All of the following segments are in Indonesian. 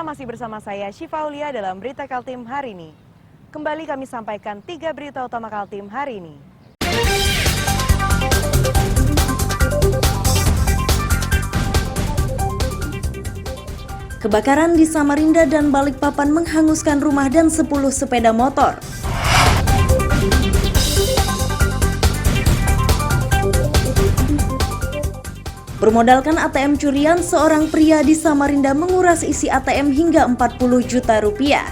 masih bersama saya Syifa Aulia dalam Berita Kaltim hari ini. Kembali kami sampaikan 3 berita utama Kaltim hari ini. Kebakaran di Samarinda dan Balikpapan menghanguskan rumah dan 10 sepeda motor. Bermodalkan ATM curian, seorang pria di Samarinda menguras isi ATM hingga 40 juta rupiah.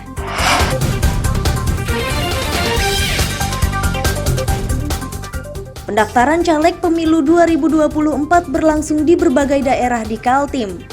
Pendaftaran caleg pemilu 2024 berlangsung di berbagai daerah di Kaltim.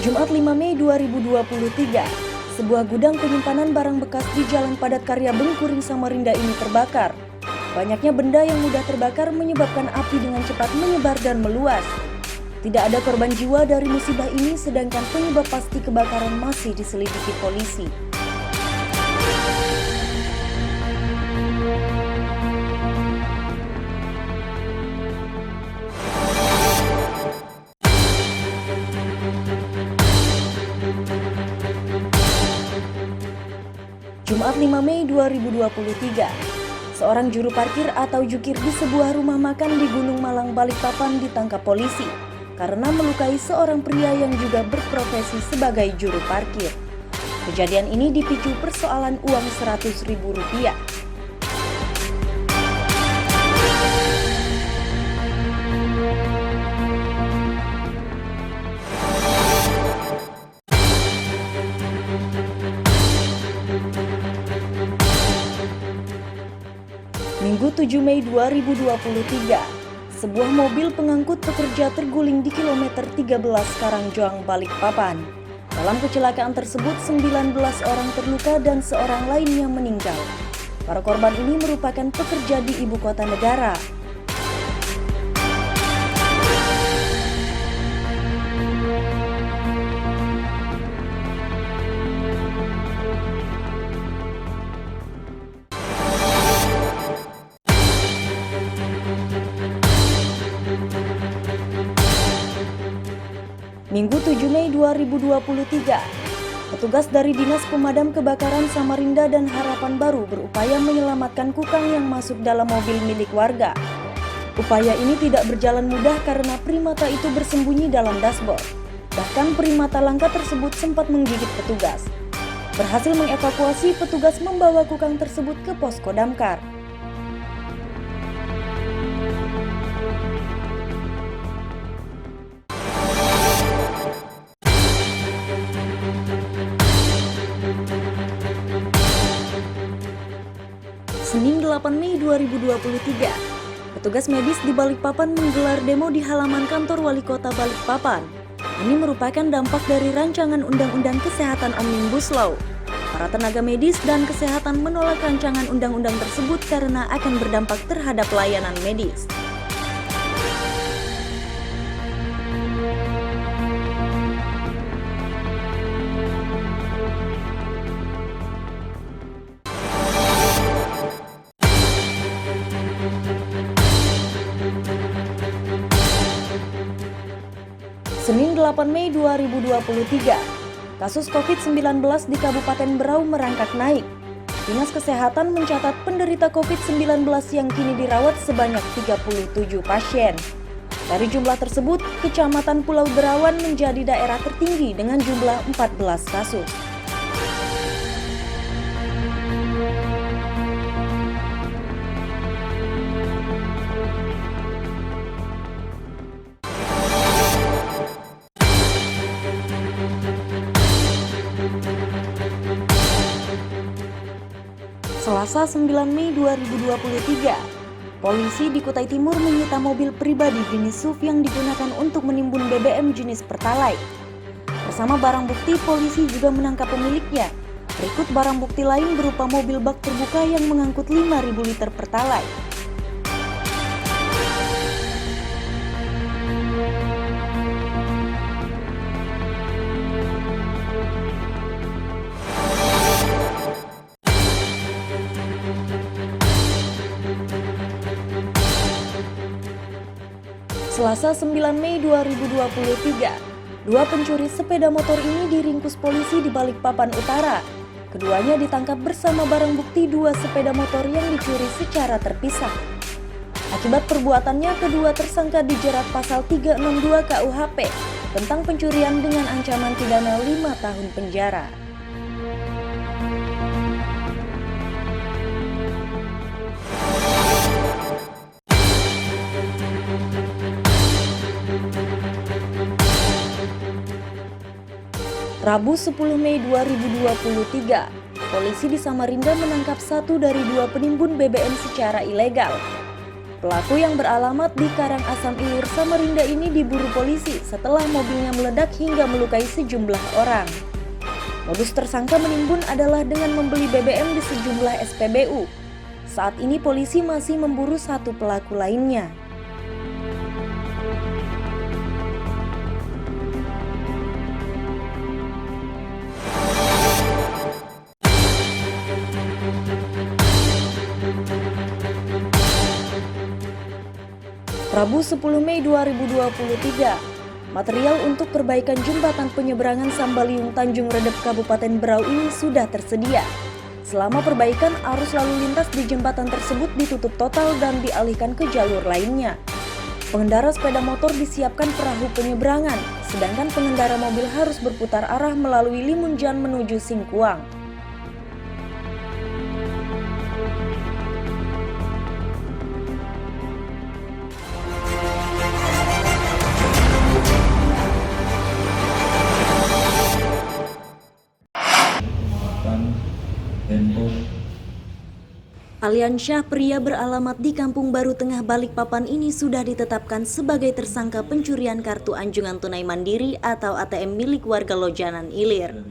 Jumat 5 Mei 2023, sebuah gudang penyimpanan barang bekas di Jalan Padat Karya Bengkuring, Samarinda ini terbakar. Banyaknya benda yang mudah terbakar menyebabkan api dengan cepat menyebar dan meluas. Tidak ada korban jiwa dari musibah ini, sedangkan penyebab pasti kebakaran masih diselidiki polisi. Jumat 5 Mei 2023, seorang juru parkir atau jukir di sebuah rumah makan di Gunung Malang, Balikpapan ditangkap polisi karena melukai seorang pria yang juga berprofesi sebagai juru parkir. Kejadian ini dipicu persoalan uang Rp100.000. Minggu 7 Mei 2023, sebuah mobil pengangkut pekerja terguling di kilometer 13 Karangjoang, Balikpapan. Dalam kecelakaan tersebut, 19 orang terluka dan seorang lainnya meninggal. Para korban ini merupakan pekerja di ibu kota negara. Minggu 7 Mei 2023, petugas dari Dinas Pemadam Kebakaran Samarinda dan Harapan Baru berupaya menyelamatkan kukang yang masuk dalam mobil milik warga. Upaya ini tidak berjalan mudah karena primata itu bersembunyi dalam dashboard. Bahkan primata langka tersebut sempat menggigit petugas. Berhasil mengevakuasi, petugas membawa kukang tersebut ke posko damkar. Senin 8 Mei 2023, petugas medis di Balikpapan menggelar demo di halaman kantor Wali Kota Balikpapan. Ini merupakan dampak dari rancangan Undang-Undang Kesehatan Omnibus Law. Para tenaga medis dan kesehatan menolak rancangan undang-undang tersebut karena akan berdampak terhadap layanan medis. Senin 8 Mei 2023, kasus COVID-19 di Kabupaten Berau merangkak naik. Dinas Kesehatan mencatat penderita COVID-19 yang kini dirawat sebanyak 37 pasien. Dari jumlah tersebut, Kecamatan Pulau Derawan menjadi daerah tertinggi dengan jumlah 14 kasus. Selasa 9 Mei 2023, polisi di Kutai Timur menyita mobil pribadi jenis SUV yang digunakan untuk menimbun BBM jenis Pertalite. Bersama barang bukti, polisi juga menangkap pemiliknya. Berikut barang bukti lain berupa mobil bak terbuka yang mengangkut 5.000 liter Pertalite. Selasa 9 Mei 2023, dua pencuri sepeda motor ini diringkus polisi di Balikpapan Utara. Keduanya ditangkap bersama barang bukti dua sepeda motor yang dicuri secara terpisah. Akibat perbuatannya, kedua tersangka dijerat pasal 362 KUHP tentang pencurian dengan ancaman pidana 5 tahun penjara. Rabu 10 Mei 2023, polisi di Samarinda menangkap satu dari dua penimbun BBM secara ilegal. Pelaku yang beralamat di Karangasem Ilir, Samarinda ini diburu polisi setelah mobilnya meledak hingga melukai sejumlah orang. Modus tersangka menimbun adalah dengan membeli BBM di sejumlah SPBU. Saat ini polisi masih memburu satu pelaku lainnya. Rabu 10 Mei 2023, material untuk perbaikan jembatan penyeberangan Sambaliung Tanjung Redep Kabupaten Berau ini sudah tersedia. Selama perbaikan, arus lalu lintas di jembatan tersebut ditutup total dan dialihkan ke jalur lainnya. Pengendara sepeda motor disiapkan perahu penyeberangan, sedangkan pengendara mobil harus berputar arah melalui Limunjan menuju Singkuang. Aliansyah, pria beralamat di Kampung Baru Tengah Balikpapan ini sudah ditetapkan sebagai tersangka pencurian kartu anjungan tunai mandiri atau ATM milik warga Lojanan Ilir.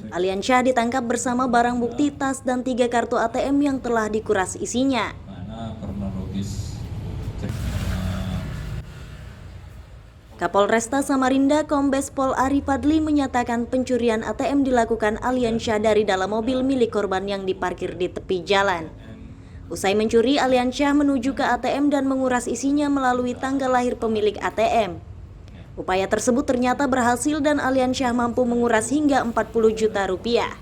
Aliansyah ditangkap bersama barang bukti tas dan 3 kartu ATM yang telah dikuras isinya. Kapolresta Samarinda Kombes Pol Ari Fadli menyatakan pencurian ATM dilakukan Aliansyah dari dalam mobil milik korban yang diparkir di tepi jalan. Usai mencuri, Aliansyah menuju ke ATM dan menguras isinya melalui tanggal lahir pemilik ATM. Upaya tersebut ternyata berhasil dan Aliansyah mampu menguras hingga 40 juta rupiah.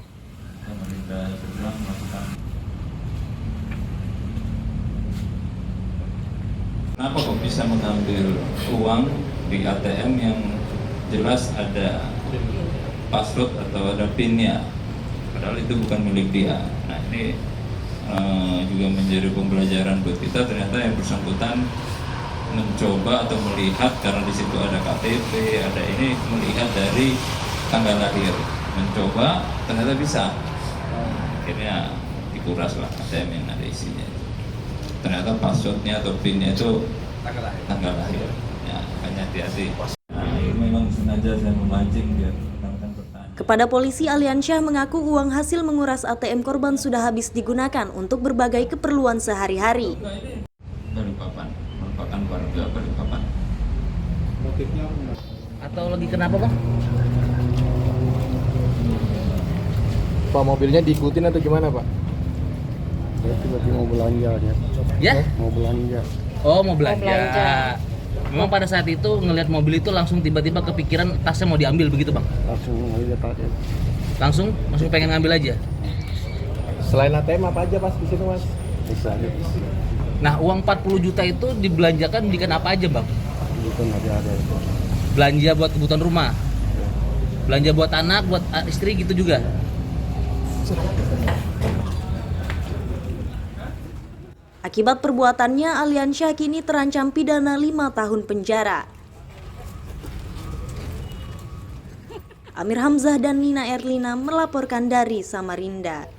Kenapa kok bisa mengambil uang di ATM yang jelas ada password atau ada PIN-nya, padahal itu bukan milik dia. Nah, ini juga menjadi pembelajaran buat kita. Ternyata yang bersangkutan mencoba atau melihat, karena di situ ada KTP, ada ini, melihat dari tanggal lahir, mencoba ternyata bisa. Akhirnya dikuras lah ATM yang ada isinya. Ternyata passwordnya atau PIN-nya itu tanggal lahir. Ya, hanya hati-hati. Nah, ini memang sengaja saya memancing biar rekan-rekan bertanya. Kepada polisi, Aliansyah mengaku uang hasil menguras ATM korban sudah habis digunakan untuk berbagai keperluan sehari-hari. Balikpapan, merupakan warga Balikpapan. Motifnya atau lagi kenapa, Bang? Pak, mobilnya diikutin atau gimana, Pak? Ya, tiba-tiba mau belanja ya. Ya? Mau belanja. Oh, mau belanja. Memang pada saat itu ngelihat mobil itu langsung tiba-tiba kepikiran tasnya mau diambil begitu, Bang? Langsung ngeliat aja. Langsung pengen ngambil aja. Selain ATM apa aja Pas di situ, Mas? Bisa aja. Nah, uang 40 juta itu dibelanjakan belikan apa aja, Bang? Itu ada itu. Belanja buat kebutuhan rumah. Belanja buat anak, buat istri gitu juga. Akibat perbuatannya, Aliansyah kini terancam pidana 5 tahun penjara. Amir Hamzah dan Nina Erlina melaporkan dari Samarinda.